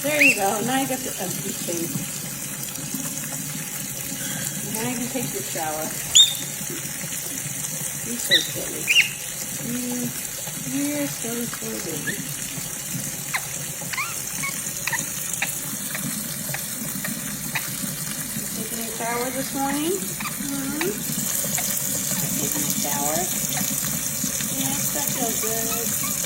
There you go. Now you got the empty space. Now you can take your shower. You're so silly. You're so silly. Taking a shower this morning? Taking a shower? Yes, that feels good.